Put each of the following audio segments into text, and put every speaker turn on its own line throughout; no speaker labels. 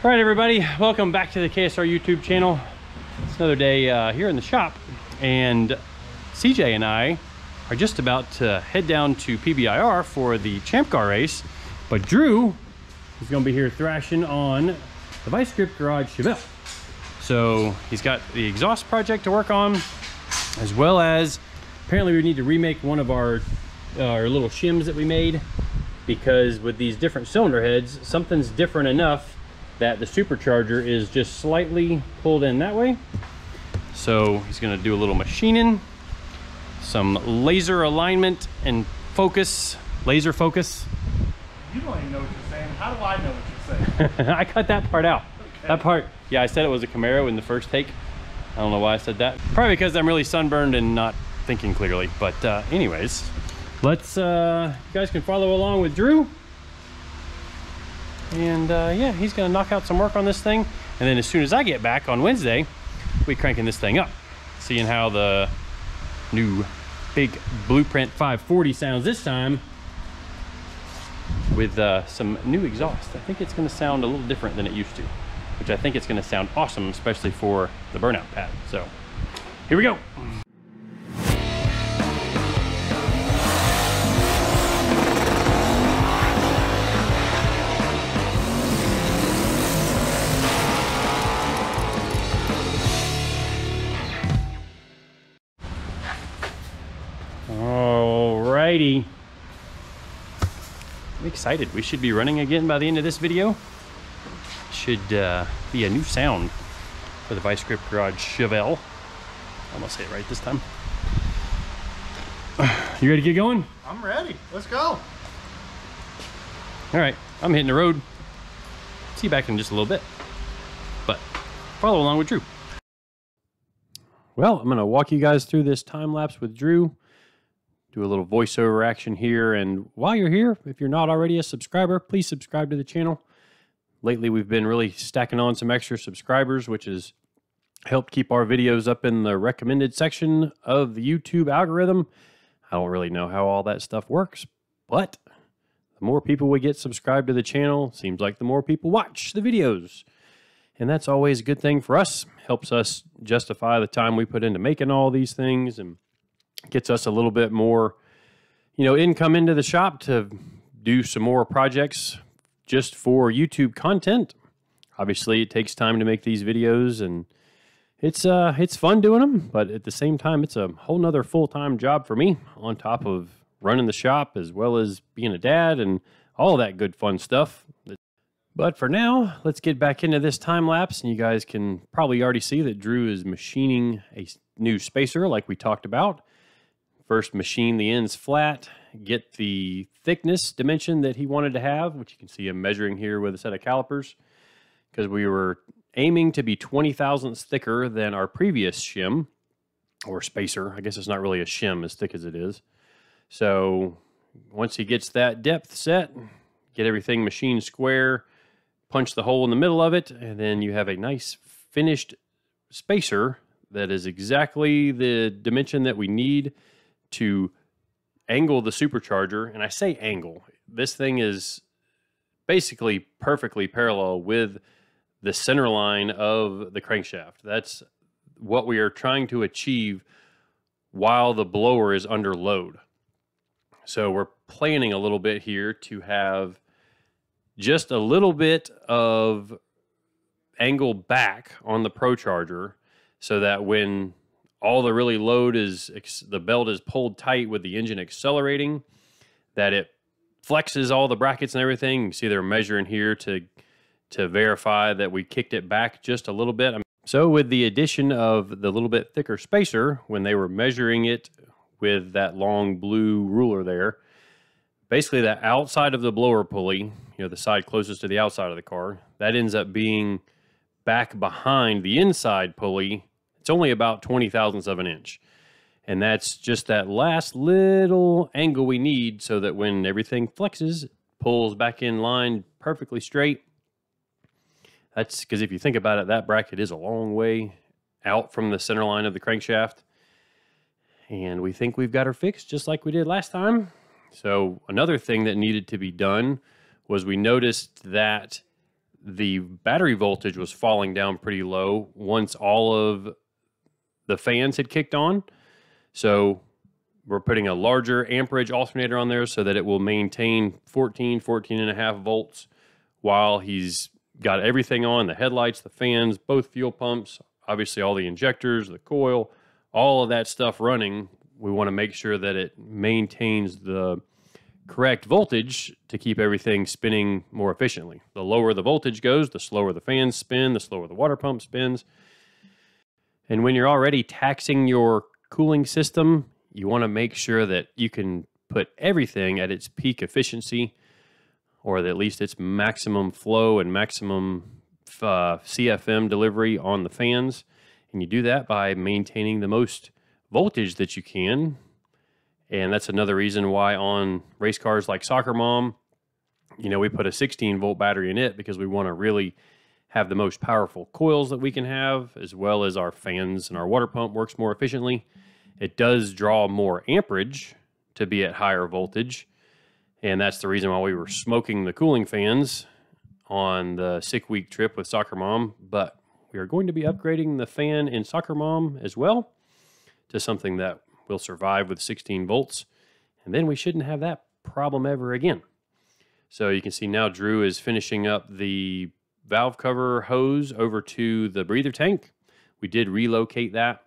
All right, everybody, welcome back to the KSR YouTube channel. It's another day here in the shop, and CJ and I are just about to head down to PBIR for the Champ Car race, but Drew is going to be here thrashing on the Vice Grip Garage Chevelle. So he's got the exhaust project to work on, as well as apparently we need to remake one of our little shims that we made, because with these different cylinder heads, something's different enough that the supercharger is just slightly pulled in that way. So he's going to do a little machining, some laser alignment and focus, laser focus.
You don't even know what you're saying. How do I know what you're saying?
I cut that part out.
Okay.
That part, yeah, I said it was a Camaro in the first take. I don't know why I said that. Probably because I'm really sunburned and not thinking clearly. But anyways, let's, you guys can follow along with Drew. And yeah, he's gonna knock out some work on this thing. And then as soon as I get back on Wednesday, we'll be cranking this thing up, seeing how the new big Blueprint 540 sounds this time with some new exhaust. I think it's gonna sound a little different than it used to, which I think it's gonna sound awesome, especially for the burnout pad. So here we go. Alrighty. I'm excited. We should be running again by the end of this video. Should be a new sound for the Vice Grip Garage Chevelle. I'm gonna say it right this time. You ready to get going?
I'm ready. Let's go.
All right, I'm hitting the road. See you back in just a little bit, but follow along with Drew. Well, I'm gonna walk you guys through this time lapse with Drew. Do a little voiceover action here, and while you're here, if you're not already a subscriber, please subscribe to the channel. Lately, we've been really stacking on some extra subscribers, which has helped keep our videos up in the recommended section of the YouTube algorithm. I don't really know how all that stuff works, but the more people we get subscribed to the channel, seems like the more people watch the videos. And that's always a good thing for us. Helps us justify the time we put into making all these things, and gets us a little bit more, you know, income into the shop to do some more projects just for YouTube content. Obviously, it takes time to make these videos, and it's fun doing them, but at the same time, it's a whole nother full-time job for me on top of running the shop, as well as being a dad and all that good fun stuff. But for now, let's get back into this time lapse, and you guys can probably already see that Drew is machining a new spacer like we talked about. First, machine the ends flat, get the thickness dimension that he wanted to have, which you can see him measuring here with a set of calipers, because we were aiming to be 20 thousandths thicker than our previous shim, or spacer. I guess it's not really a shim as thick as it is. So once he gets that depth set, get everything machined square, punch the hole in the middle of it, and then you have a nice finished spacer that is exactly the dimension that we need to angle the supercharger. And I say angle, this thing is basically perfectly parallel with the center line of the crankshaft. That's what we are trying to achieve while the blower is under load. So we're planning a little bit here to have just a little bit of angle back on the Pro Charger, so that when all the really load is, the belt is pulled tight with the engine accelerating, that it flexes all the brackets and everything. You see they're measuring here to verify that we kicked it back just a little bit. So with the addition of the little bit thicker spacer, when they were measuring it with that long blue ruler there, basically the outside of the blower pulley, you know, the side closest to the outside of the car, that ends up being back behind the inside pulley. It's only about 20 thousandths of an inch. And that's just that last little angle we need so that when everything flexes, it pulls back in line perfectly straight. That's because if you think about it, that bracket is a long way out from the center line of the crankshaft. And we think we've got her fixed just like we did last time. So another thing that needed to be done was we noticed that the battery voltage was falling down pretty low once all of the fans had kicked on. So we're putting a larger amperage alternator on there so that it will maintain 14 and a half volts while he's got everything on, the headlights, the fans, both fuel pumps, obviously all the injectors, the coil, all of that stuff running. We want to make sure that it maintains the correct voltage to keep everything spinning more efficiently. The lower the voltage goes, the slower the fans spin, the slower the water pump spins. And when you're already taxing your cooling system, you want to make sure that you can put everything at its peak efficiency, or at least its maximum flow and maximum CFM delivery on the fans. And you do that by maintaining the most voltage that you can. And that's another reason why on race cars like Soccer Mom, we put a 16-volt battery in it, because we want to really have the most powerful coils that we can have, as well as our fans and our water pump works more efficiently. It does draw more amperage to be at higher voltage, and that's the reason why we were smoking the cooling fans on the 6-week trip with Soccer Mom. But we are going to be upgrading the fan in Soccer Mom as well to something that will survive with 16 volts, and then we shouldn't have that problem ever again. So you can see now Drew is finishing up the valve cover hose over to the breather tank. We did relocate that,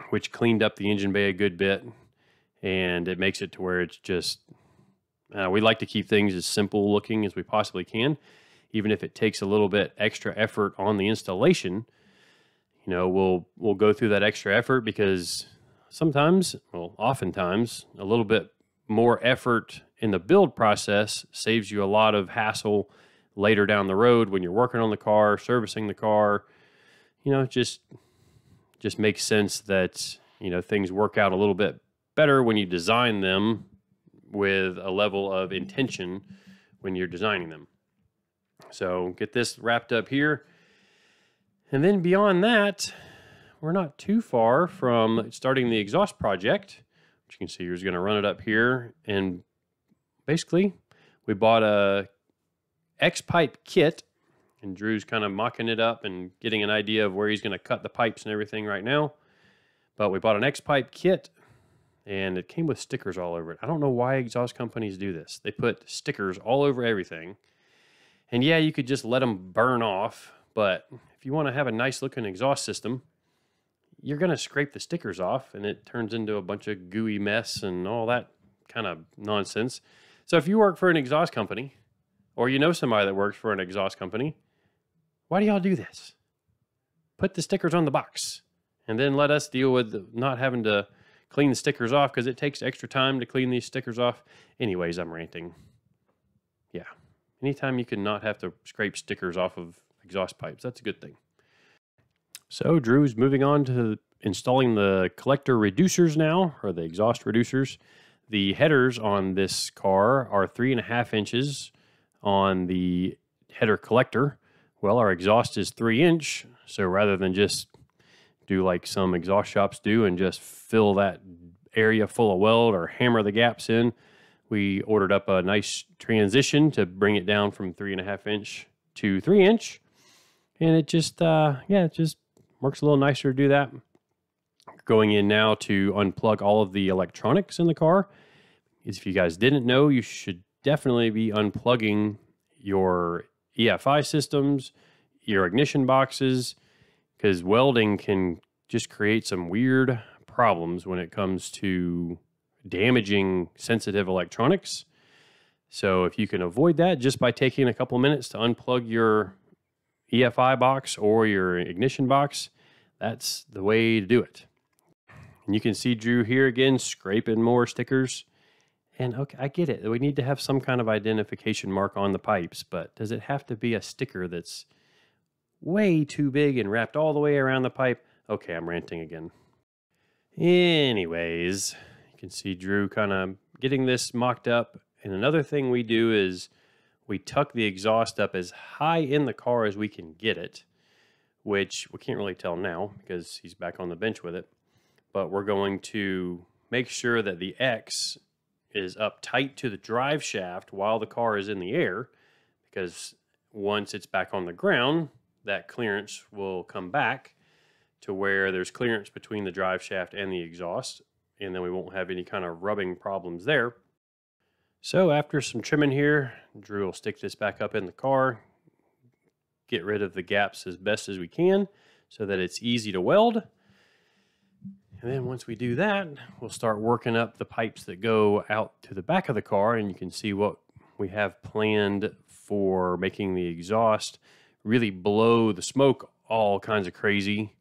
which cleaned up the engine bay a good bit, and it makes it to where it's just, we like to keep things as simple looking as we possibly can, even if it takes a little bit extra effort on the installation. We'll go through that extra effort because oftentimes, a little bit more effort in the build process saves you a lot of hassle later down the road when you're working on the car, servicing the car. Just makes sense that, things work out a little bit better when you design them with a level of intention when you're designing them. So get this wrapped up here. And then beyond that, we're not too far from starting the exhaust project, which you can see he's going to run it up here. And basically, we bought a X-pipe kit, and Drew's kind of mocking it up and getting an idea of where he's going to cut the pipes and everything right now. But we bought an X-pipe kit, and it came with stickers all over it. I don't know why exhaust companies do this. They put stickers all over everything. And yeah, you could just let them burn off, but if you want to have a nice looking exhaust system, you're going to scrape the stickers off, and it turns into a bunch of gooey mess and all that kind of nonsense. So if you work for an exhaust company, or you know somebody that works for an exhaust company, why do y'all do this? Put the stickers on the box, and then let us deal with not having to clean the stickers off, because it takes extra time to clean these stickers off. Anyways, I'm ranting. Yeah. Anytime you can not have to scrape stickers off of exhaust pipes, that's a good thing. So Drew's moving on to installing the collector reducers now, or the exhaust reducers. The headers on this car are 3.5 inches on the header collector. Well, our exhaust is 3 inch, so rather than just do like some exhaust shops do and just fill that area full of weld or hammer the gaps in, we ordered up a nice transition to bring it down from 3.5 inch to 3 inch. And it just, it just works a little nicer to do that. Going in now to unplug all of the electronics in the car. If you guys didn't know, you should definitely be unplugging your EFI systems, your ignition boxes, because welding can just create some weird problems when it comes to damaging sensitive electronics. So if you can avoid that just by taking a couple minutes to unplug your EFI box or your ignition box, that's the way to do it. And you can see Drew here again scraping more stickers. And okay, I get it. We need to have some kind of identification mark on the pipes, but does it have to be a sticker that's way too big and wrapped all the way around the pipe? Okay, I'm ranting again. Anyways, you can see Drew kind of getting this mocked up. And another thing we do is we tuck the exhaust up as high in the car as we can get it, which we can't really tell now because he's back on the bench with it. But we're going to make sure that the X is up tight to the drive shaft while the car is in the air, because once it's back on the ground, that clearance will come back to where there's clearance between the drive shaft and the exhaust, and then we won't have any kind of rubbing problems there. So after some trimming here, Drew will stick this back up in the car, get rid of the gaps as best as we can so that it's easy to weld. And then once we do that, we'll start working up the pipes that go out to the back of the car, and you can see what we have planned for making the exhaust really blow the smoke all kinds of crazy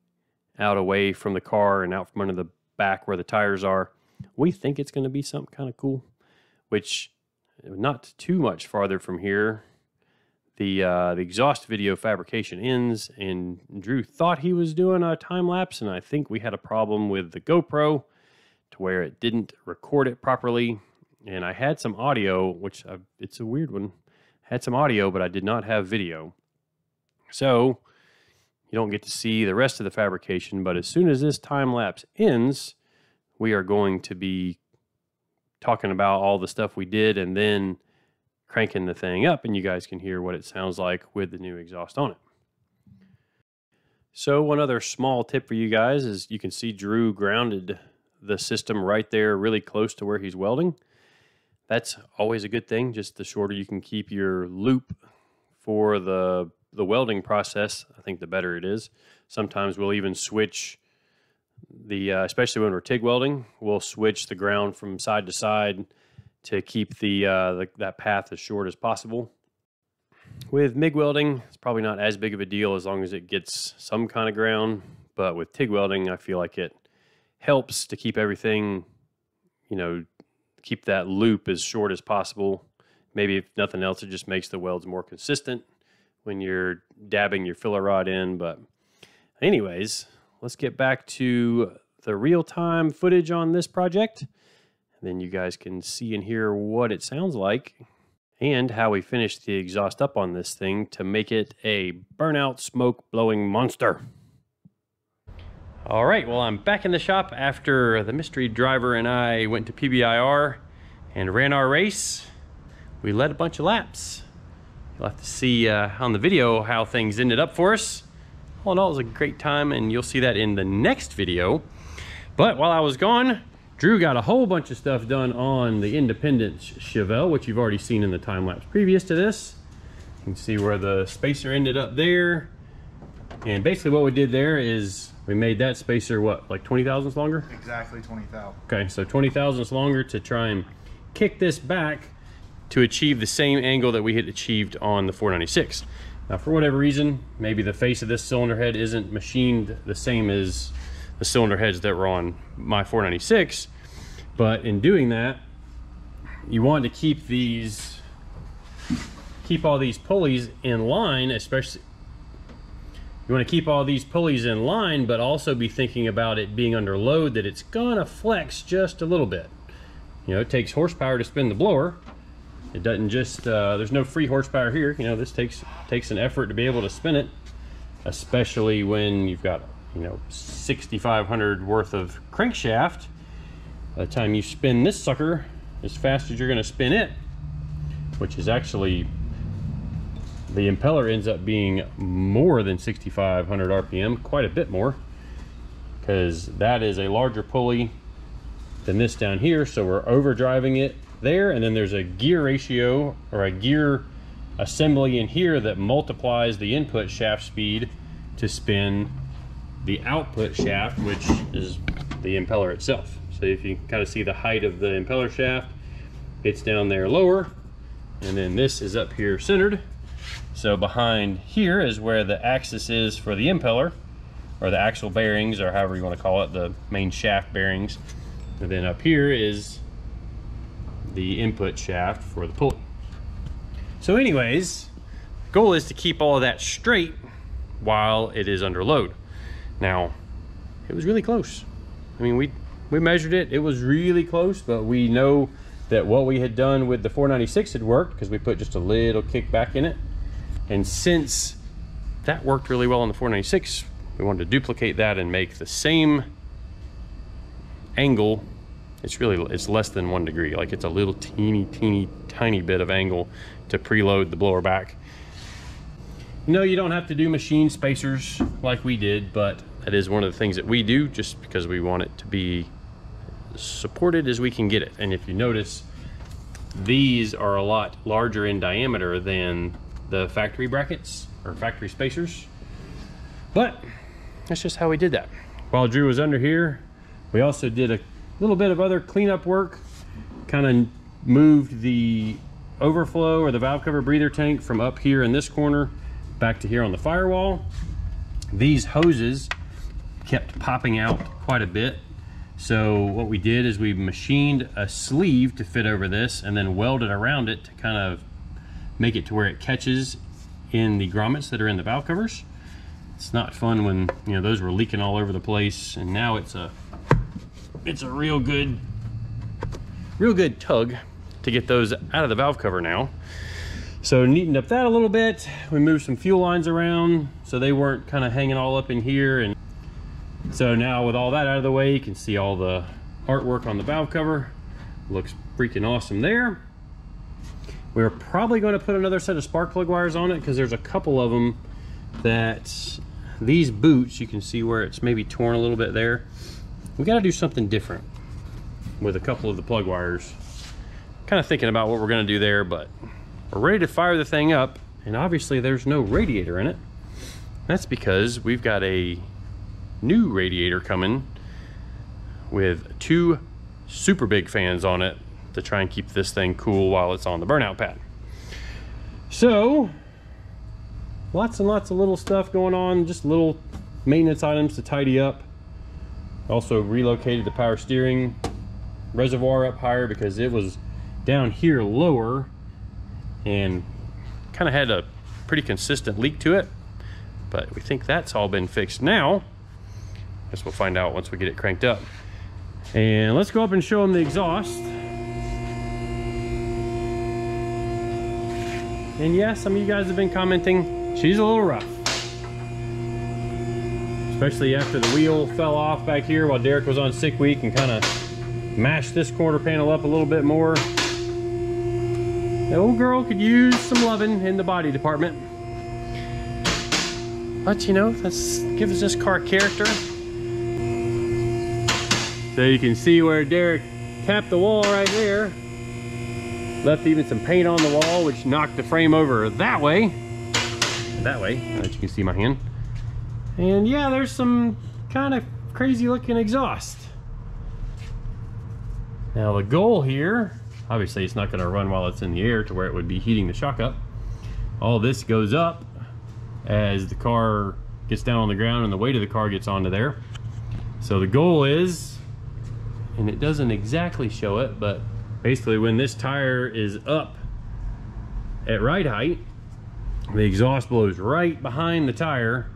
out away from the car and out from under the back where the tires are. We think it's going to be something kind of cool, which not too much farther from here, the exhaust video fabrication ends, and Drew thought he was doing a time lapse, and I think we had a problem with the GoPro to where it didn't record it properly. And I had some audio, which it's a weird one. Had some audio, but I did not have video. So you don't get to see the rest of the fabrication, but as soon as this time lapse ends, we are going to be talking about all the stuff we did and then cranking the thing up, and you guys can hear what it sounds like with the new exhaust on it. So one other small tip for you guys is you can see Drew grounded the system right there really close to where he's welding. That's always a good thing. Just the shorter you can keep your loop for the welding process, I think the better it is. Sometimes we'll even switch the, especially when we're TIG welding, we'll switch the ground from side to side to keep that path as short as possible. With MIG welding, it's probably not as big of a deal as long as it gets some kind of ground, but with TIG welding, I feel like it helps to keep everything, you know, keep that loop as short as possible. Maybe if nothing else, it just makes the welds more consistent when you're dabbing your filler rod in. But anyways, let's get back to the real-time footage on this project. Then you guys can see and hear what it sounds like and how we finished the exhaust up on this thing to make it a burnout smoke blowing monster. All right, well, I'm back in the shop after the mystery driver and I went to PBIR and ran our race. We led a bunch of laps. You'll have to see on the video how things ended up for us. All in all, it was a great time, and you'll see that in the next video. But while I was gone, Drew got a whole bunch of stuff done on the independent Chevelle, which you've already seen in the time lapse previous to this. You can see where the spacer ended up there. And basically what we did there is we made that spacer, what, like 20 thousandths longer?
Exactly 20 thou.
Okay, so 20 thousandths longer to try and kick this back to achieve the same angle that we had achieved on the 496. Now, for whatever reason, maybe the face of this cylinder head isn't machined the same as the cylinder heads that were on my 496, but in doing that, you want to keep all these pulleys in line, especially you want to keep all these pulleys in line, but also be thinking about it being under load, that it's gonna flex just a little bit. You know, it takes horsepower to spin the blower. It doesn't just, there's no free horsepower here. You know, this takes an effort to be able to spin it, especially when you've got, you know, 6,500 worth of crankshaft. By the time you spin this sucker as fast as you're going to spin it, which is actually, the impeller ends up being more than 6,500 RPM, quite a bit more, because that is a larger pulley than this down here, so we're overdriving it there, and then there's a gear ratio or a gear assembly in here that multiplies the input shaft speed to spin the output shaft, which is the impeller itself. So if you can kind of see the height of the impeller shaft, it's down there lower, and then this is up here centered. So behind here is where the axis is for the impeller, or the axle bearings, or however you want to call it, the main shaft bearings. And then up here is the input shaft for the pulley. So anyways, goal is to keep all of that straight while it is under load. Now, it was really close. I mean, we measured it, it was really close, but we know that what we had done with the 496 had worked because we put just a little kickback in it. And since that worked really well on the 496, we wanted to duplicate that and make the same angle. It's less than 1 degree. Like, it's a little teeny tiny bit of angle to preload the blower back. No, you don't have to do machine spacers like we did, but that is one of the things that we do just because we want it to be supported as we can get it. And if you notice, these are a lot larger in diameter than the factory brackets or factory spacers, but that's just how we did that. While Drew was under here, we also did a little bit of other cleanup work, kind of moved the overflow or the valve cover breather tank from up here in this corner back to here on the firewall. These hoses kept popping out quite a bit, so what we did is we machined a sleeve to fit over this and then welded around it to kind of make it to where it catches in the grommets that are in the valve covers. It's not fun when, you know, those were leaking all over the place, and now it's a real good tug to get those out of the valve cover now. So neatened up that a little bit. We moved some fuel lines around so they weren't kind of hanging all up in here. And so now with all that out of the way, you can see all the artwork on the valve cover. Looks freaking awesome there. We're probably going to put another set of spark plug wires on it because there's a couple of them that these boots, you can see where it's maybe torn a little bit there. We got to do something different with a couple of the plug wires. Kind of thinking about what we're going to do there, but we're ready to fire the thing up, and obviously there's no radiator in it. That's because we've got a new radiator coming with 2 super big fans on it to try and keep this thing cool while it's on the burnout pad. So lots and lots of little stuff going on, just little maintenance items to tidy up. Also relocated the power steering reservoir up higher because it was down here lower and kind of had a pretty consistent leak to it, but we think that's all been fixed now. I guess we'll find out once we get it cranked up. And let's go up and show them the exhaust. And yeah, some of you guys have been commenting, she's a little rough. Especially after the wheel fell off back here while Derek was on sick week and kind of mashed this quarter panel up a little bit more. The old girl could use some loving in the body department. But you know, that gives this car character. So you can see where Derek tapped the wall right there. Left even some paint on the wall, which knocked the frame over that way, as you can see my hand. And yeah, there's some kind of crazy looking exhaust. Now the goal here, obviously it's not going to run while it's in the air to where it would be heating the shock up. All this goes up as the car gets down on the ground and the weight of the car gets onto there. So the goal is, and it doesn't exactly show it, but basically when this tire is up at ride height, the exhaust blows right behind the tire.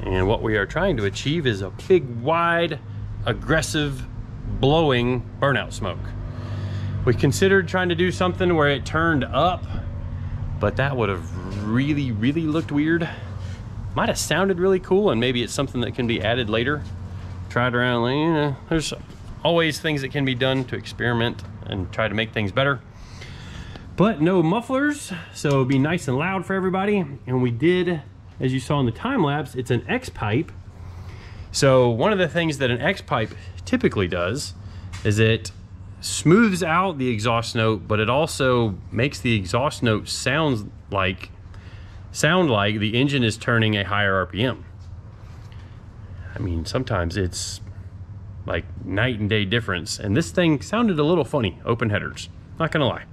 And what we are trying to achieve is a big, wide, aggressive, blowing burnout smoke. We considered trying to do something where it turned up, but that would have really, really looked weird. Might have sounded really cool, and maybe it's something that can be added later. Tried around, you know, there's always things that can be done to experiment and try to make things better. But no mufflers, so it'll be nice and loud for everybody. And we did, as you saw in the time lapse, it's an X pipe. So one of the things that an X pipe typically does is it smooths out the exhaust note, but it also makes the exhaust note sound like the engine is turning a higher RPM. I mean, sometimes it's like night and day difference, and this thing sounded a little funny, open headers, not gonna lie.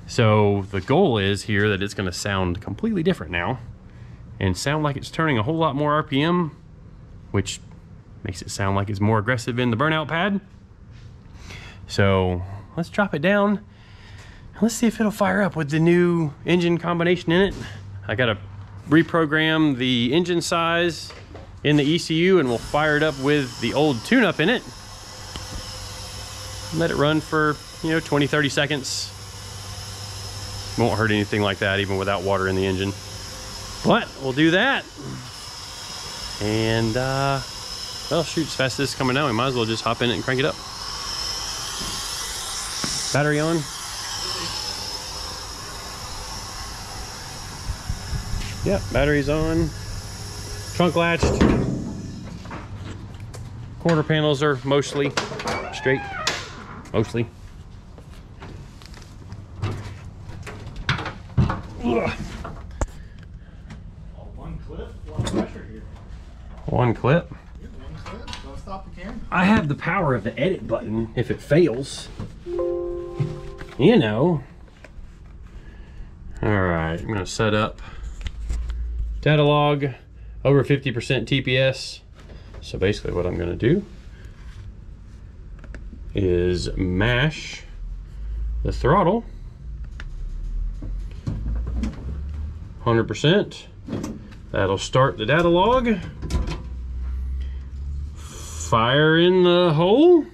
So the goal is here that it's gonna sound completely different now and sound like it's turning a whole lot more RPM, which makes it sound like it's more aggressive in the burnout pad. So let's drop it down and let's see if it'll fire up with the new engine combination in it. I gotta reprogram the engine size in the ECU, and we'll fire it up with the old tune-up in it. Let it run for, 20-30 seconds. Won't hurt anything like that even without water in the engine. But we'll do that. And well, shoot, as fast as it's coming out, we might as well just hop in it and crank it up. Battery on. Yeah, battery's on. Trunk latched. Quarter panels are mostly straight. Mostly. Ugh.
One clip, a lot of pressure here.
One clip.
One clip, don't stop the camera.
I have the power of the edit button if it fails. You know. All right, I'm gonna set up data log over 50% TPS. So basically what I'm gonna do is mash the throttle 100%. That'll start the data log. Fire in the hole.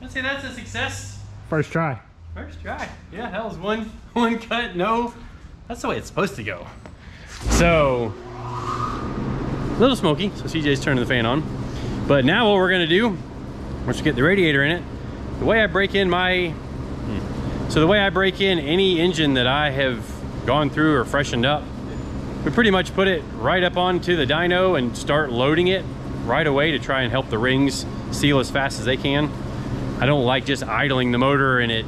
Let's say that's a success.
First try.
First try. Yeah, that was one cut, no. That's the way it's supposed to go. So, a little smoky, so CJ's turning the fan on. But now what we're gonna do, once we get the radiator in it, the way I break in any engine that I have gone through or freshened up, we pretty much put it right up onto the dyno and start loading it right away to try and help the rings seal as fast as they can. I don't like just idling the motor and it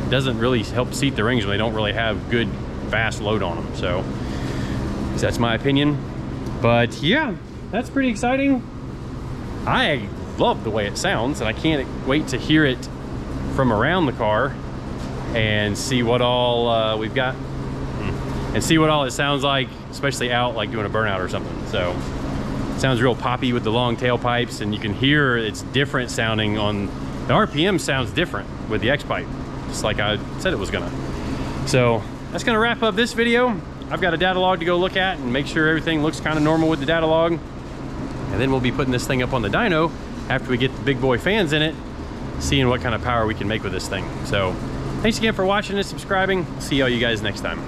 doesn't really help seat the rings when they don't really have good fast load on them. So that's my opinion. But yeah, that's pretty exciting. I love the way it sounds and I can't wait to hear it from around the car and see what all we've got and see what all it sounds like, especially out like doing a burnout or something. So it sounds real poppy with the long tailpipes, and you can hear it's different sounding on the RPM. Sounds different with the X-pipe, just like I said it was gonna. So that's gonna wrap up this video. I've got a data log to go look at and make sure everything looks kind of normal with the data log, and then we'll be putting this thing up on the dyno after we get the big boy fans in it, seeing what kind of power we can make with this thing. So thanks again for watching and subscribing. See all you guys next time.